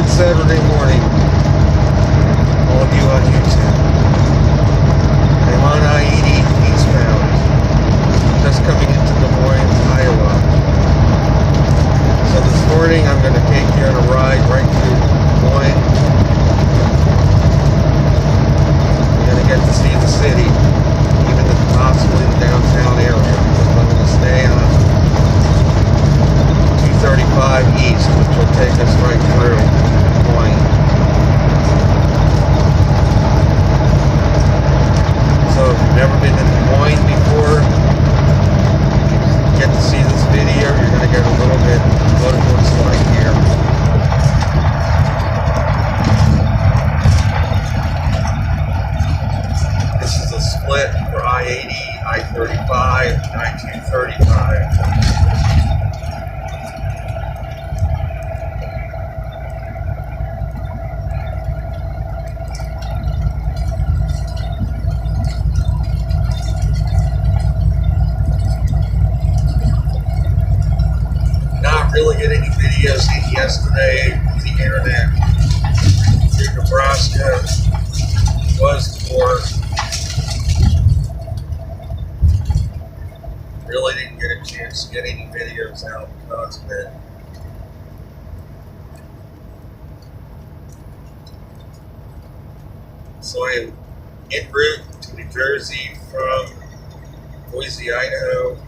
Good Saturday morning, all of you on YouTube. I'm on I-80 eastbound, just coming into Des Moines, Iowa. So this morning I'm going to take you on a ride right to Des Moines. You're going to get to see the city, even possibly the downtown area. I'm going to stay on 235 East, which will take us right through Des Moines. So if you've never been to Des Moines before, you get to see this video, you're going to get a little bit of what it looks like here. This is a split for I-80, I-35, I-235. Really get any videos in yesterday. The internet through Nebraska was poor. Really didn't get a chance to get any videos out because of it. So I am en route to New Jersey from Moines, Idaho.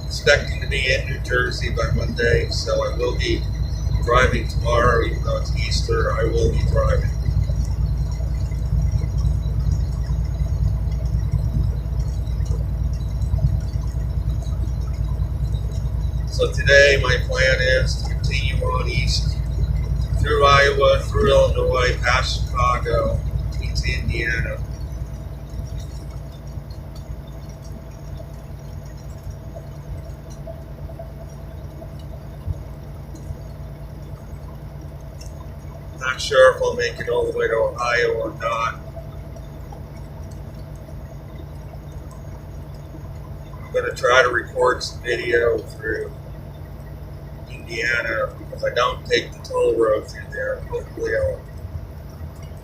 Expecting to be in New Jersey by Monday, so I will be driving tomorrow. Even though it's Easter, I will be driving. So today my plan is to continue on east through Iowa, through Illinois, past Chicago, into Indiana. Not sure if I'll make it all the way to Ohio or not. I'm going to try to record some video through Indiana because I don't take the toll road through there. Hopefully I'll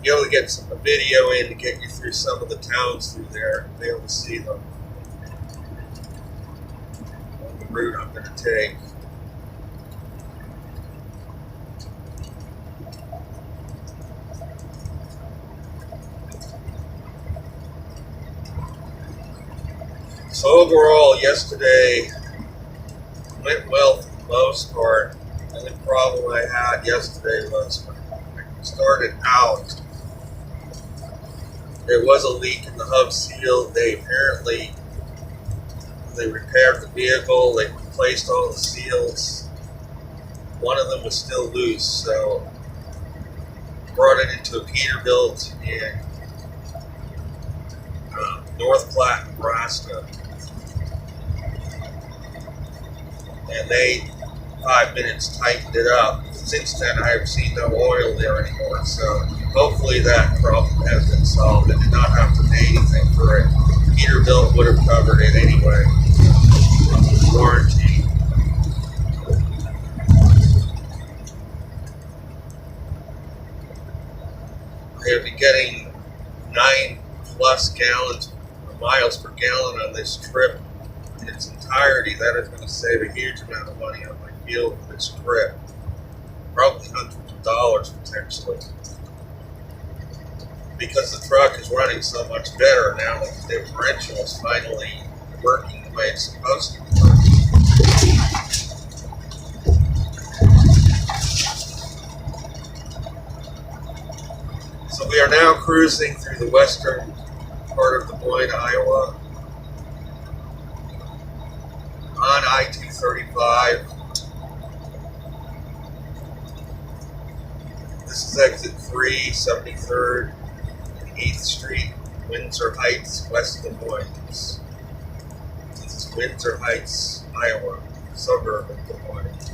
be able to get some video in to get you through some of the towns through there and be able to see them on the route I'm going to take. So overall, yesterday went well for the most part. The only problem I had yesterday was when I started out, there was a leak in the hub seal. They apparently, they repaired the vehicle, they replaced all the seals. One of them was still loose, so brought it into a Peterbilt in North Platte, Nebraska. And they, 5 minutes, tightened it up. Since then, I have seen no oil there anymore, so hopefully that problem has been solved. I did not have to pay anything for it. Peterbilt would have covered it anyway. Warranty. I have been getting 9+ miles per gallon on this trip in its entirety. That is going to save a huge amount of money on my fuel for this trip. Probably hundreds of dollars potentially. Because the truck is running so much better now that the differential is finally working the way it's supposed to be working. So we are now cruising through the western part of Des Moines, Iowa, on I-235. This is exit 3, 73rd, and 8th Street, Windsor Heights, west of Des Moines. This is Windsor Heights, Iowa, suburb of Des Moines.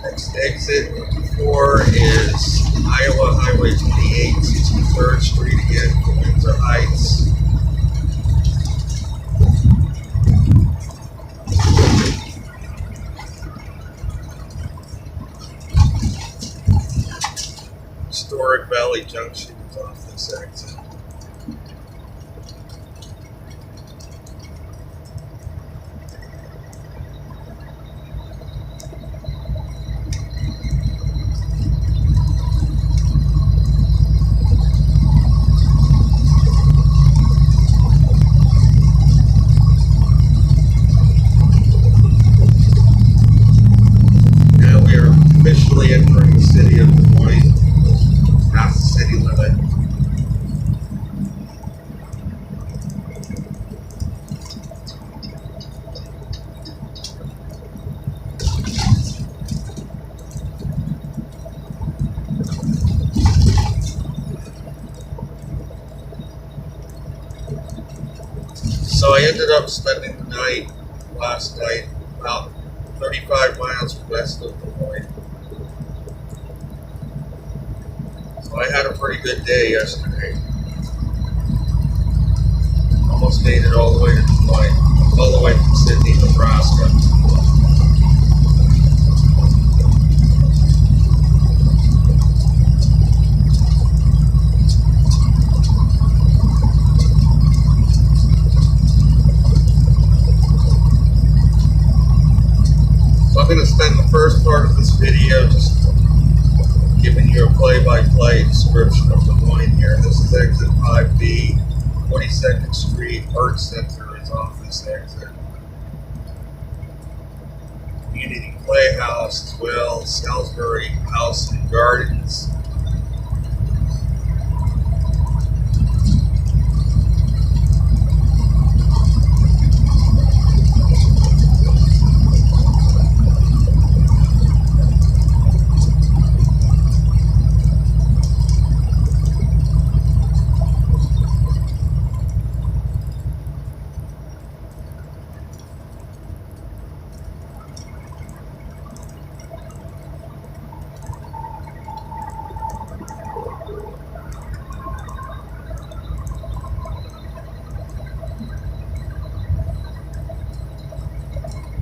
Next exit 4 is Iowa Highway 28, 63rd Street again for Windsor Heights. Valley Junction is off this exit. Now we are officially entering the city of Des Moines, past the city limit. So I ended up spending the night last night about 35 miles west of Des Moines. So I had a pretty good day yesterday. Almost made it all the way to Des Moines, all the way from Sydney, Nebraska. So I'm going to spend the first part of this video just giving you a play-by-play description of Des Moines here. This is exit 5B, 42nd Street, Art Center is off this exit. Community Playhouse as well, Salisbury House and Gardens.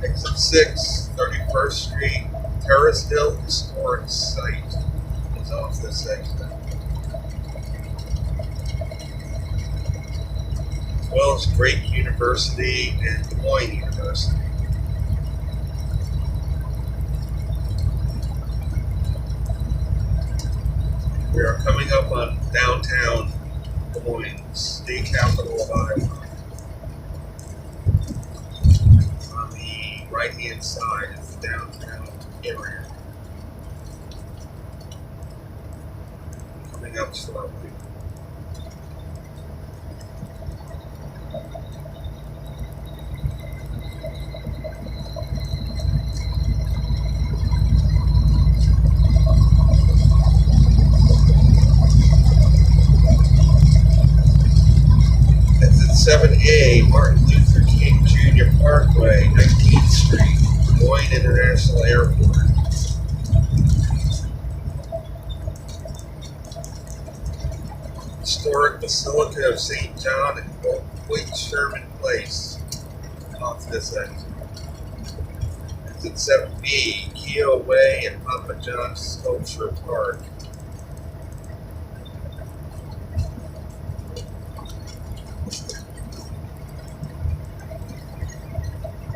Exit 6, 31st Street, Terraceville Historic Site is off this exit. As well as Drake University and Des Moines University. We are coming up on downtown Des Moines, the capital of Iowa. Right-hand side is the downtown area. Coming up slowly. Exit 7A, Martin Luther King Jr. Parkway, 19th Street, Des Moines International Airport. Historic Basilica of St. John and Hoyt Sherman Place, off this exit. Exit 7B, Keogh Way and Papa John's Sculpture Park.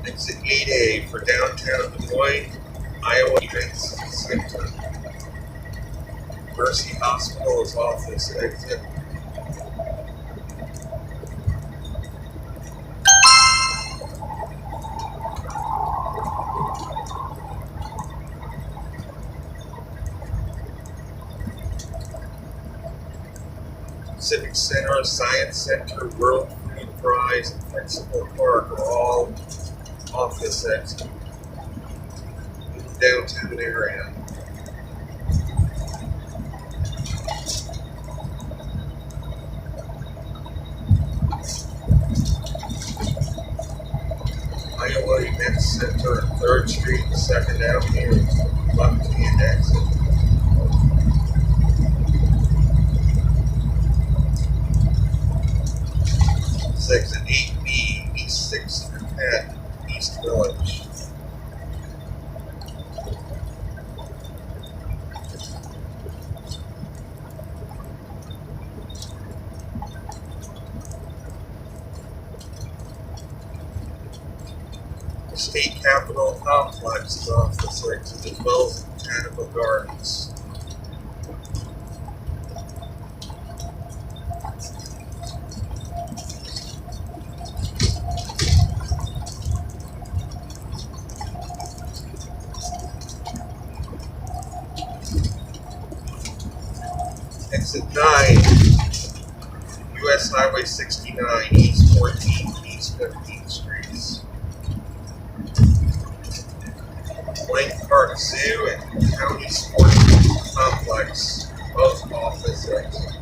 Exit 8A for downtown Des Moines, Iowa Events Center. Mercy Hospital is off this exit. Civic Center, Science Center, World Food Prize, and Principal Park are all off this exit in the downtown area. Iowa Events Center and 3rd Street and 2nd Avenue, left-hand exit. Exit 8B, East 6th through 10, East Village. State Capitol Complex is off this exit, as well as Botanical Gardens. Exit 9, US Highway 69, East 14th, East 15th Streets. Blank Park Zoo and County Sports Complex, both off this exit.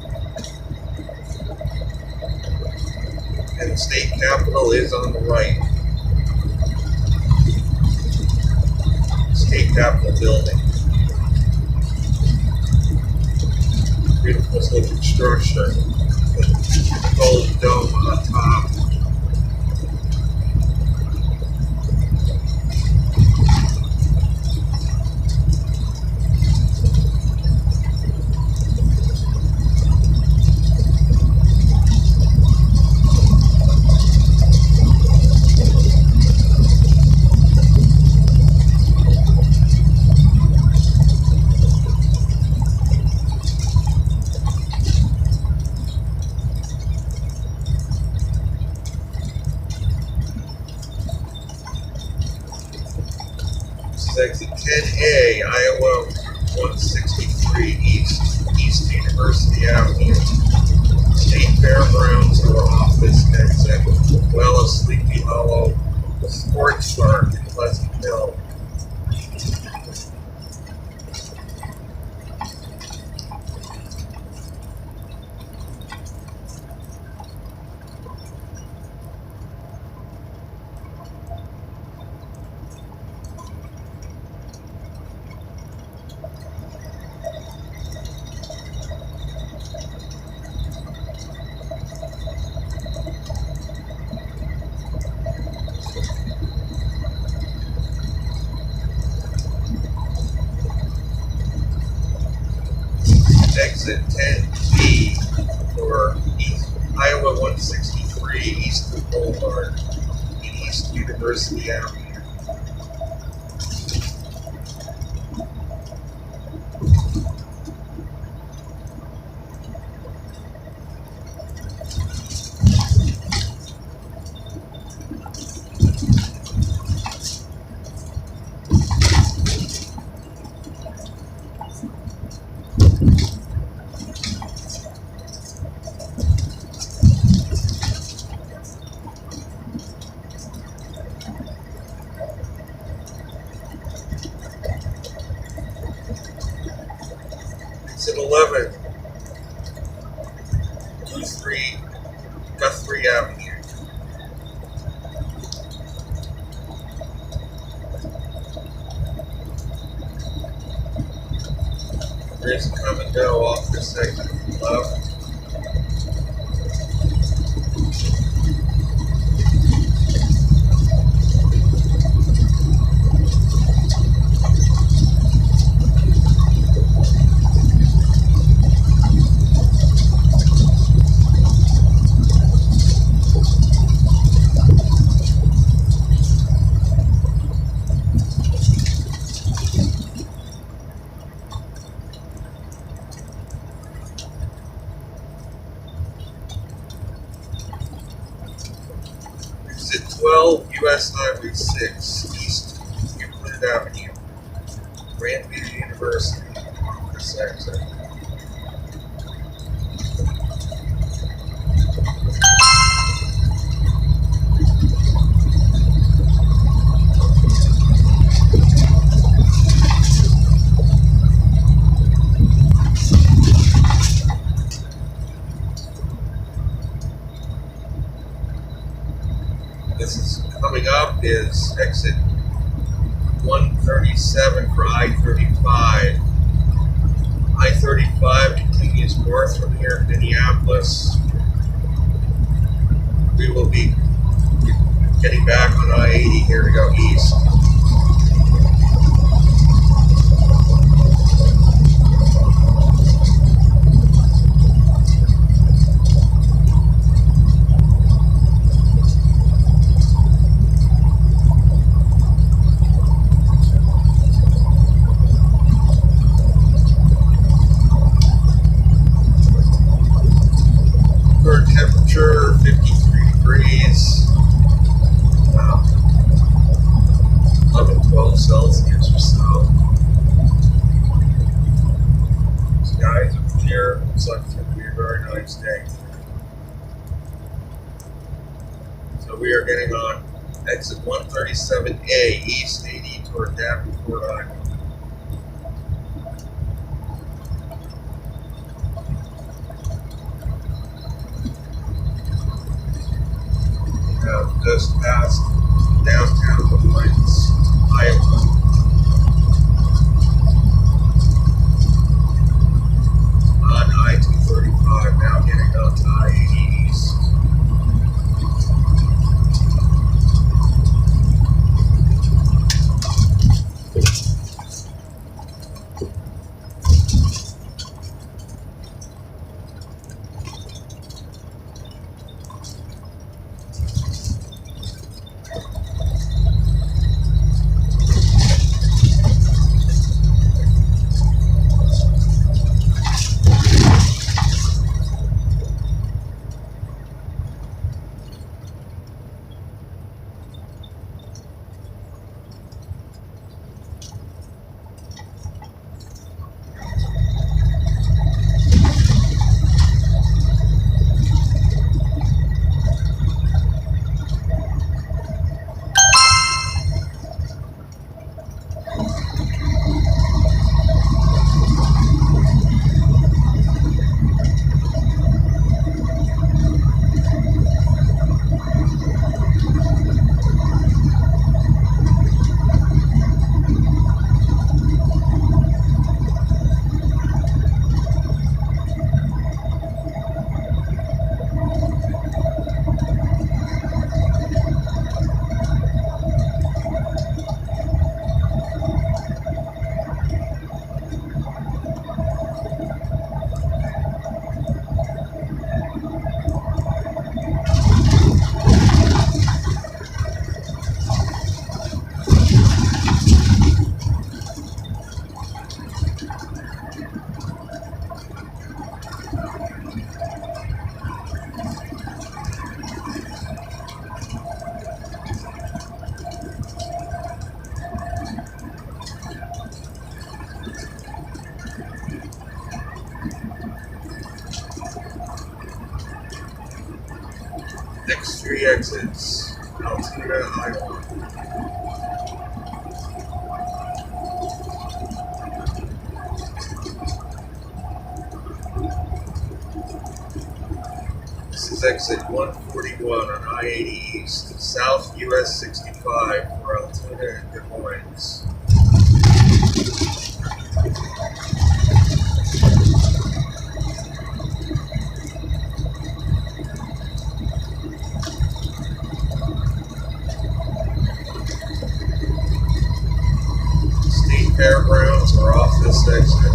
And the state capitol is on the right. State Capitol building. Beautiful looking structure with a gold dome on top. Exit 10A, Iowa 163 East University Avenue. State Fairgrounds are off this exit, as well as Sleepy Hollow Sports Park in Pleasant Hill. Exit 10B for Iowa 163 Eastern Boulevard and East University Avenue. Exit 11, Guthrie Avenue. There is come and go off this exit to the left. Exit 12, US Highway 6, East Euclid Avenue, Grandview University, this exit. This is coming up is exit 137 for I-35. I-35 continues north from here in Minneapolis. We will be getting back on I-80 here to go east. We are getting on exit 137A, East 80 toward Davenport, Iowa. We have just passed downtown Moines, Iowa. On I-235, now getting on to I-80 East. Next three exits, Altoona, Iowa. This is exit 141 on I-80 East, South US 65 for Altoona and Des Moines. State fairgrounds are off this exit.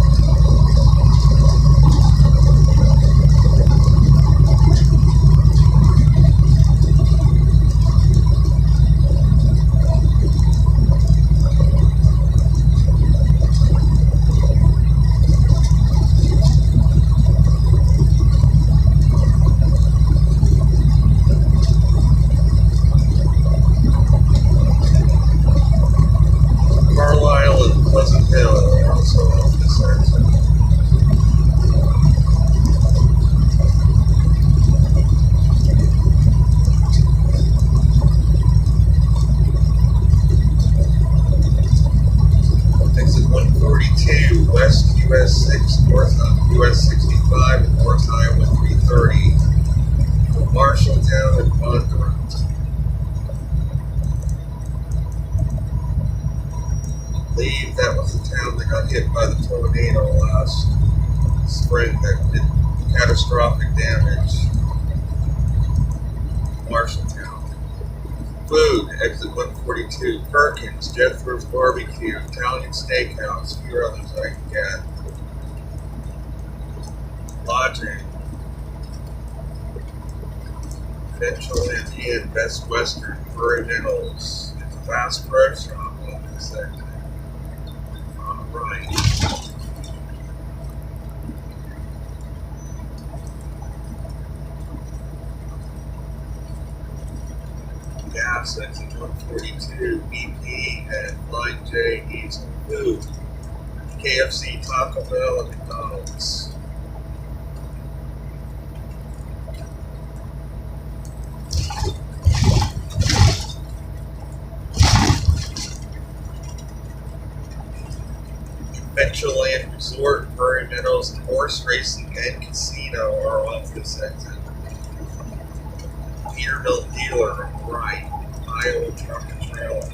Pleasant Hill are also off this exit. Exit 142, West US 6, North US 65, and North Iowa 330, Marshalltown and Bondurant. I believe that was the town that got hit by the tornado last spring that did catastrophic damage. Marshalltown. Food, exit 142, Perkins, Jethro's Barbecue, Italian Steakhouse, a few others I can get. Lodging, Central Inn, Best Western, Originals. It's a Bass Pro Shop on this exit. Right. Gas, exit 142, BP, and Line J needs some food. KFC, Taco Bell, and McDonald's. Adventureland Resort, Prairie Meadows, and horse racing and casino are off this exit. Peterbilt dealer on the right. Iowa Truck and Trailer.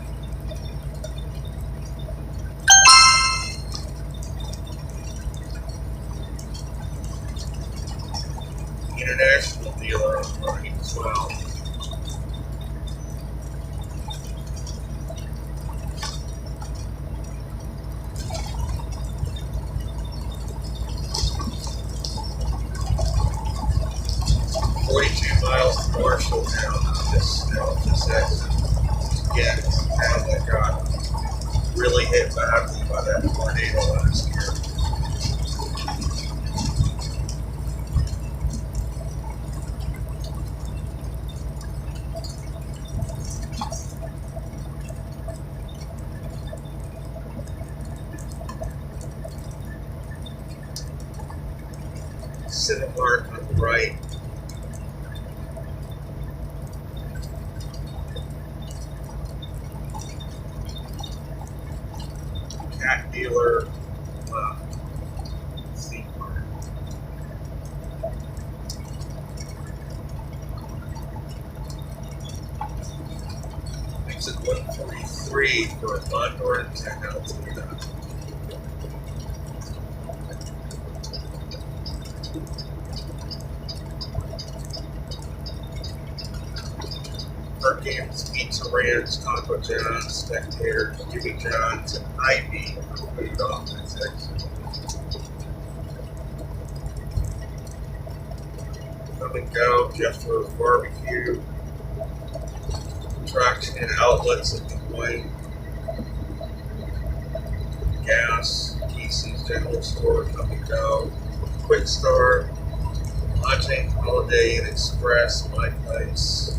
International dealer on the right as well. Miles to Marshalltown on this exit. Again, it's a town that got really hit badly by that tornado last year. Cinemark on the right. Cat dealer, Seaport. Exit 143 for Mondor and 10 Altoona. Perkins, Pizza Ranch, Taco John's, Spectator, Jimmy John's, and Ivy moved off this exit. Come and go, Jeffro's Barbecue, Traction and Outlets at Des Moines, Gas, Casey's General Store, Come and Go, Quick Start, Lodging, Holiday Inn Express, My Place.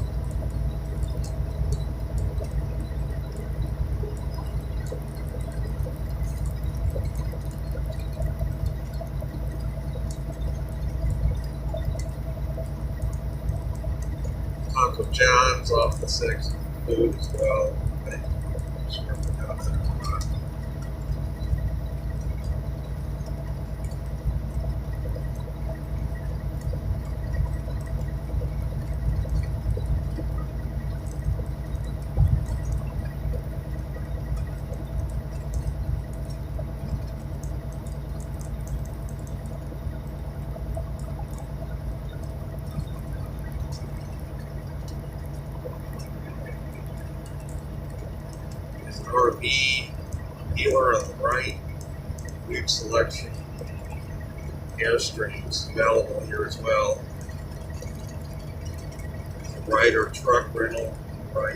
Uncle John's off the 6th, food as well. I'm sure I forgot that or not. RV dealer on the right, food selection, Airstreams available here as well. Ryder truck rental, right.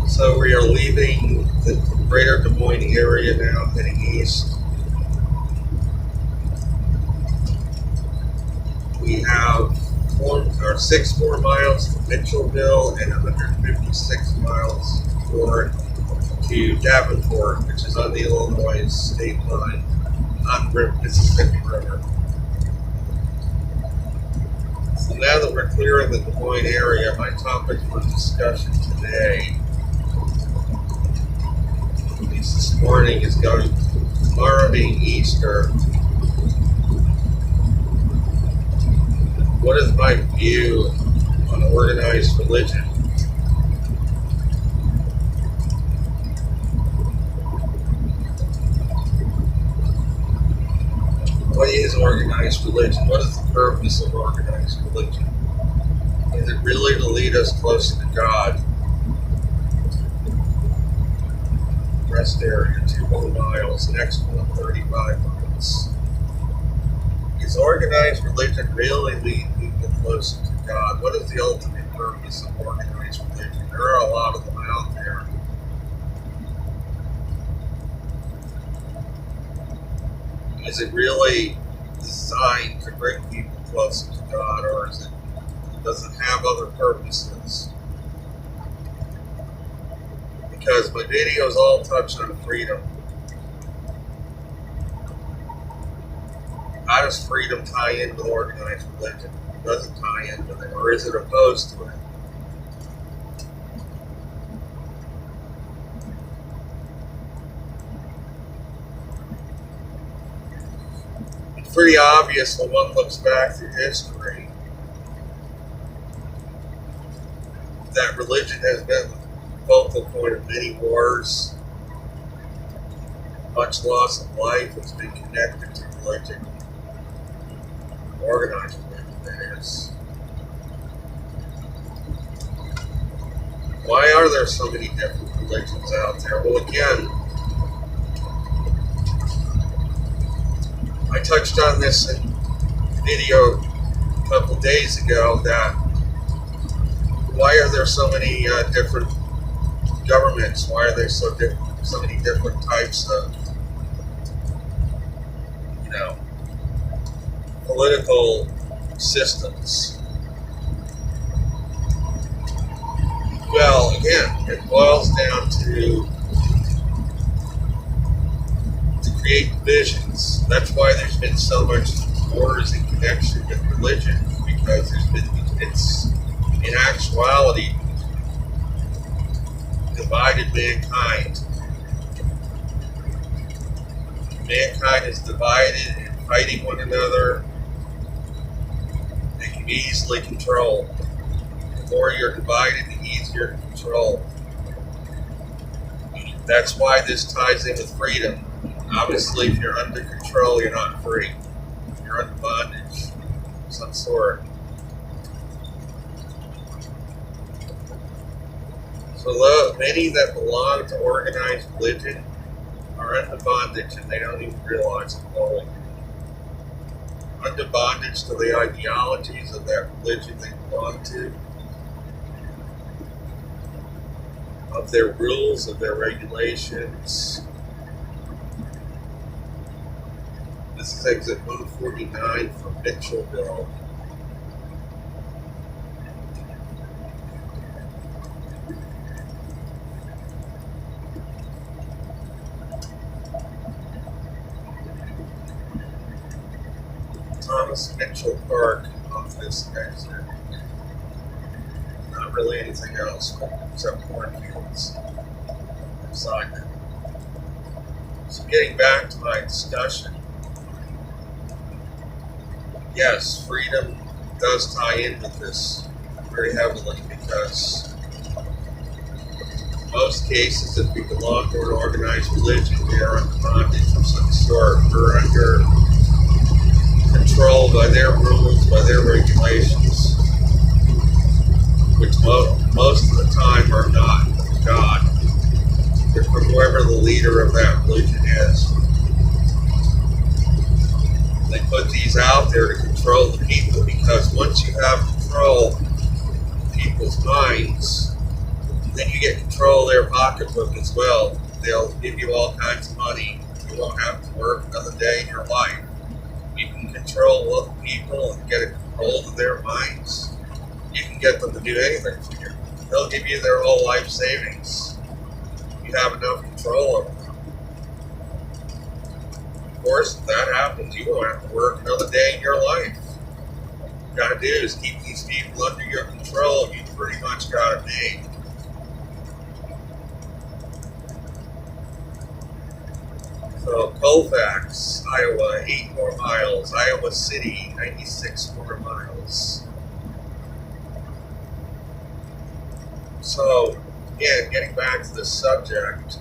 So we are leaving the greater Des Moines area now, heading east. We have 6 more miles to Mitchellville and 156 miles forward to Davenport, which is on the Illinois state line on the Mississippi River. So now that we're clear in the Des Moines area, my topic for discussion today, at least this morning, is going tomorrow being Easter. What is my view on organized religion? What is organized religion? What is the purpose of organized religion? Is it really to lead us closer to God? Rest area, 2 more miles, next one 35 miles. Is organized religion really leading people closer to God? What is the ultimate purpose of organized religion? There are a lot of them out there. Is it really designed to bring people closer to God, or is it Does it have other purposes? Because my videos all touch on freedom. How does freedom tie in with organized religion? Does it tie in with it, or is it opposed to it? It's pretty obvious when one looks back through history that religion has been the focal point of many wars. Much loss of life has been connected to religion. Organized religion, that is. Why are there so many different religions out there? Well, again, I touched on this in a video a couple days ago, that why are there so many different governments? Why are there so many different types of, political systems? Well, again, it boils down to create divisions. That's why there's been so much wars in connection with religion, because it's in actuality divided mankind. Mankind is divided and fighting one another. They can be easily controlled. The more you're divided, the easier to control. That's why this ties in with freedom. Obviously, if you're under control, you're not free. You're under bondage of some sort. So many that belong to organized religion are under bondage, and they don't even realize it fully. Under bondage to the ideologies of that religion they belong to, of their rules, of their regulations. This is exit 149 from Mitchellville. Thomas Mitchell Park off this exit. Not really anything else except cornfields beside it. So getting back to my discussion, yes, freedom does tie in with this very heavily, because in most cases, if we belong to an organized religion, we are under bondage of some sort. We're under control by their rules, by their regulations, which most of the time are not God. They're from whoever the leader of that religion is. They put these out there to control the people, because once you have control of people's minds, then you get control of their pocketbook as well. They'll give you all kinds of money. You won't have to work another day in your life. You can control other people and get a hold of their minds. You can get them to do anything for you. They'll give you their whole life savings. You have enough control over them. Of course, if that happens, you won't have to work another day in your life. What you gotta do is keep these people under your control, and you've pretty much got it made. So Colfax, Iowa, 8 more miles. Iowa City, 96 more miles. So, again, getting back to this subject,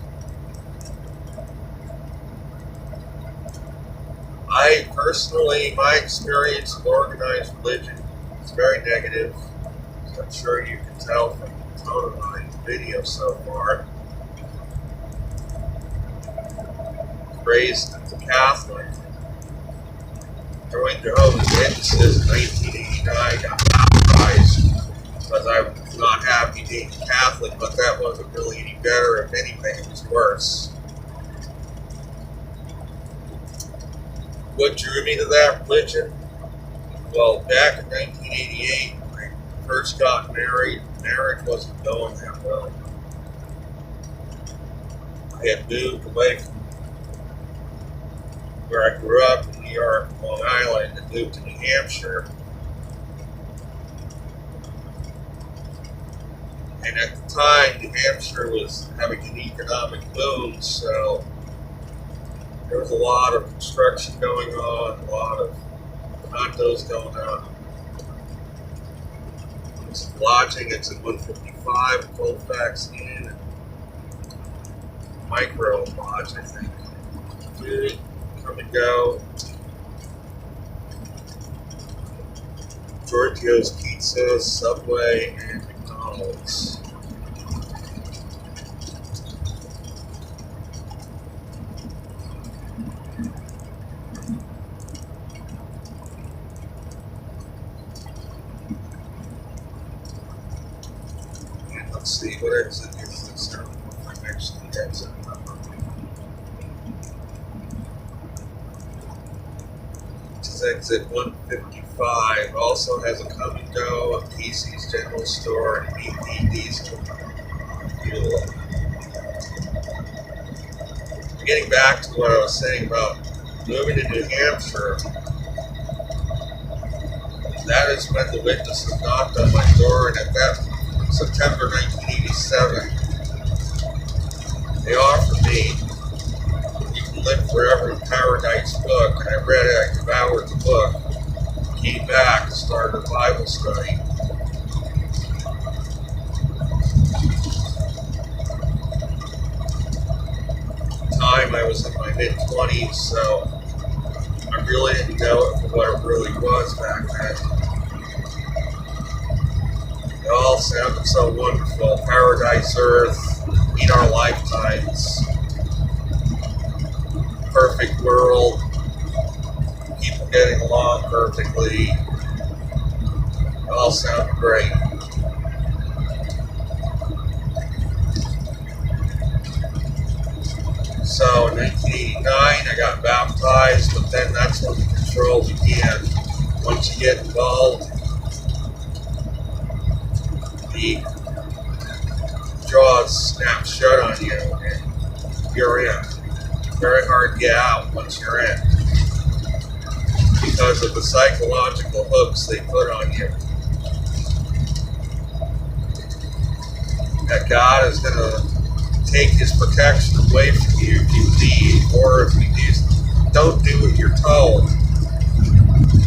I personally, my experience with organized religion is very negative. I'm sure you can tell from the tone of my video so far. Raised as a Catholic. Joined Jehovah's Witnesses in 1989. Got baptized because I was not happy being Catholic, but that wasn't really any better. If anything, it was worse. What drew me to that religion? Well, back in 1988, my first got married, marriage wasn't going that well. I had moved away from where I grew up in New York, Long Island, and moved to New Hampshire. And at the time, New Hampshire was having an economic boom, so there was a lot of construction going on, a lot of condos going on. It's lodging, it's at 155, Colfax Inn, and Micro Lodge, I think. Food, come and go. Giorgio's Pizza, Subway, and McDonald's. And let's see, what exit is this? I don't know if I'm actually exit number. This is exit 155. Also has a come and go, a PC's General Store, and BP Diesel fuel. Getting back to what I was saying about moving to New Hampshire, that is when the witnesses knocked on my door, and at that September 1987, they offered me, "You can live forever in Paradise" book, and I read it, I devoured the book, came back, started a Bible study. Time I was in my mid-20s, so I really didn't know it for what it really was back then. It all sounded so wonderful. Paradise Earth, in our lifetimes, perfect world, people getting along perfectly. It all sounded great. So in 1989, I got baptized, but then that's when the control began. Once you get involved, the jaws snap shut on you, and you're in. Very hard to get out once you're in, because of the psychological hooks they put on you. That God is going to take his protection away from you if you leave, or if you don't do what you're told.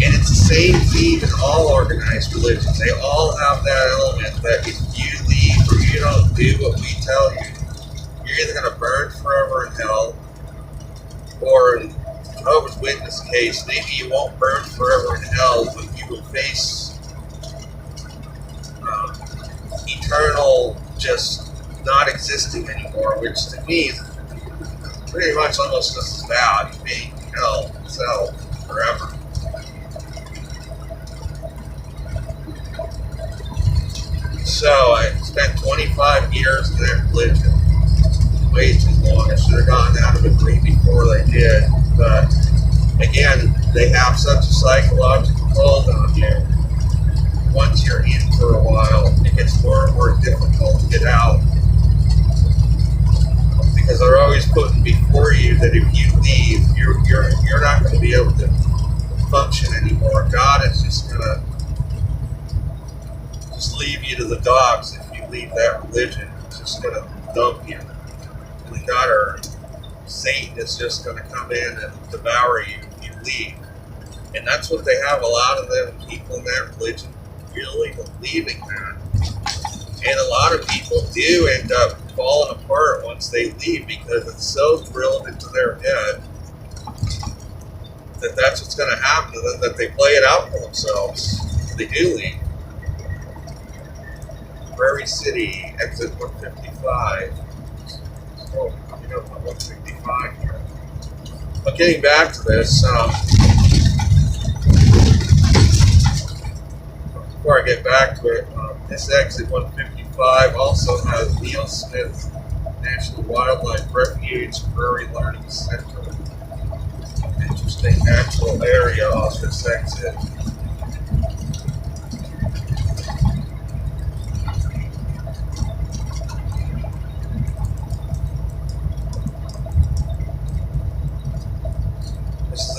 And it's the same theme in all organized religions. They all have that element that if you leave or you don't do what we tell you, you're either going to burn forever in hell, or in Jehovah's Witness case, maybe you won't burn forever in hell, but you will face eternal just not existing anymore, which to me is pretty much almost just as bad as being in hell itself forever. So I spent 25 years in that religion. Way too long. I should have gotten out of it way before they did. But again, they have such a psychological hold on you. Once you're in for a while, it gets more and more difficult to get out. Because they're always putting before you that if you leave, you're not going to be able to function anymore. God is just going to just leave you to the dogs if you leave that religion. It's just going to dump you. And the God or Satan is just going to come in and devour you if you leave. And that's what they have a lot of them people in that religion really believing that. And a lot of people do end up falling apart once they leave because it's so drilled into their head that that's what's going to happen to them, that they play it out for themselves. They do leave. Prairie City, exit 155. So, coming up on 155 here. But getting back to this, before I get back to it, this exit 155 also has Neil Smith National Wildlife Refuge, Prairie Learning Center. Interesting natural area off this exit.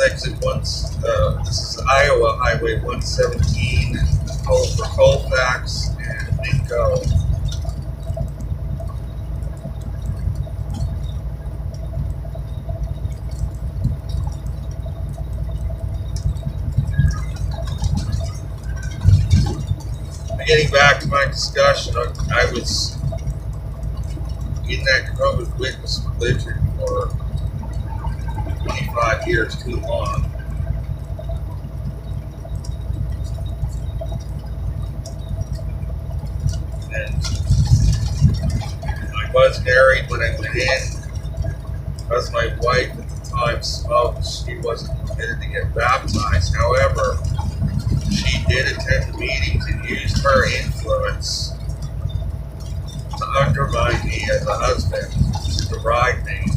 exit once. This is Iowa Highway 117, for Colfax and Minko. Getting back to my discussion, I was in that Jehovah's Witness religion for 25 years, too long. And I was married when I went in. Because my wife at the time smoked, she wasn't permitted to get baptized. However, she did attend the meetings and used her influence to undermine me as a husband, to deride me.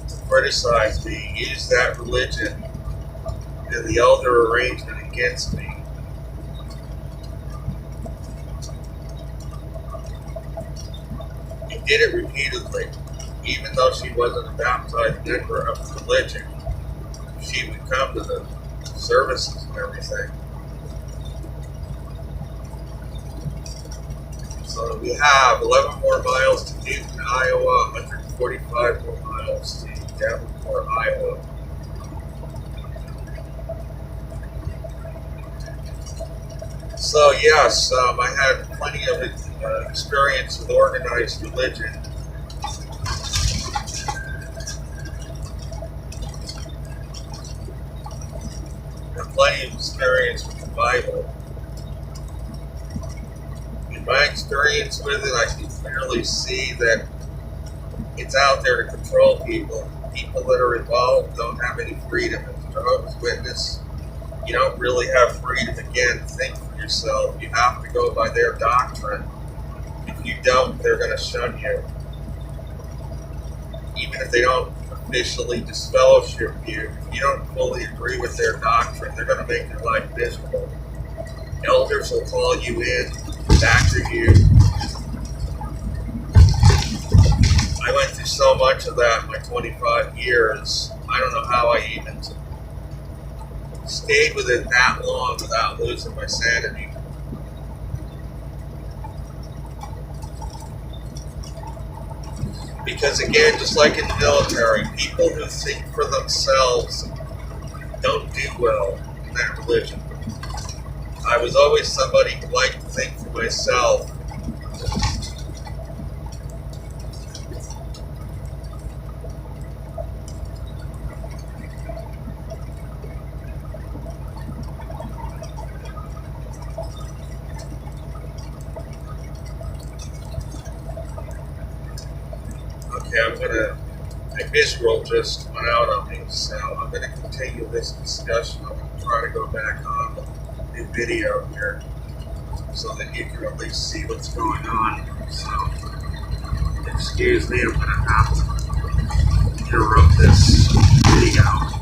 To criticize me, use that religion and the elder arrangement against me. He did it repeatedly, even though she wasn't a baptized member of the religion. She would come to the services and everything. So we have 11 more miles to Newton, Iowa, 145 more miles to Davenport, Iowa. So yes, I had plenty of experience with organized religion. And plenty of experience with the Bible. In my experience with it, I can clearly see that it's out there to control people. People that are involved don't have any freedom. As a Jehovah's Witness, you don't really have freedom again to think for yourself. You have to go by their doctrine. If you don't, they're going to shun you. Even if they don't officially disfellowship you, if you don't fully agree with their doctrine, they're going to make your life miserable. Elders will call you in, badger you. I went through so much of that in my 25 years. I don't know how I even stayed with it that long without losing my sanity. Because again, just like in the military, people who think for themselves don't do well in that religion. I was always somebody who liked to think for myself. Okay, a visual just went out on me, so I'm going to continue this discussion. I'm going to try to go back on the video here so that you can at least see what's going on. So, excuse me, I'm going to have to interrupt this video.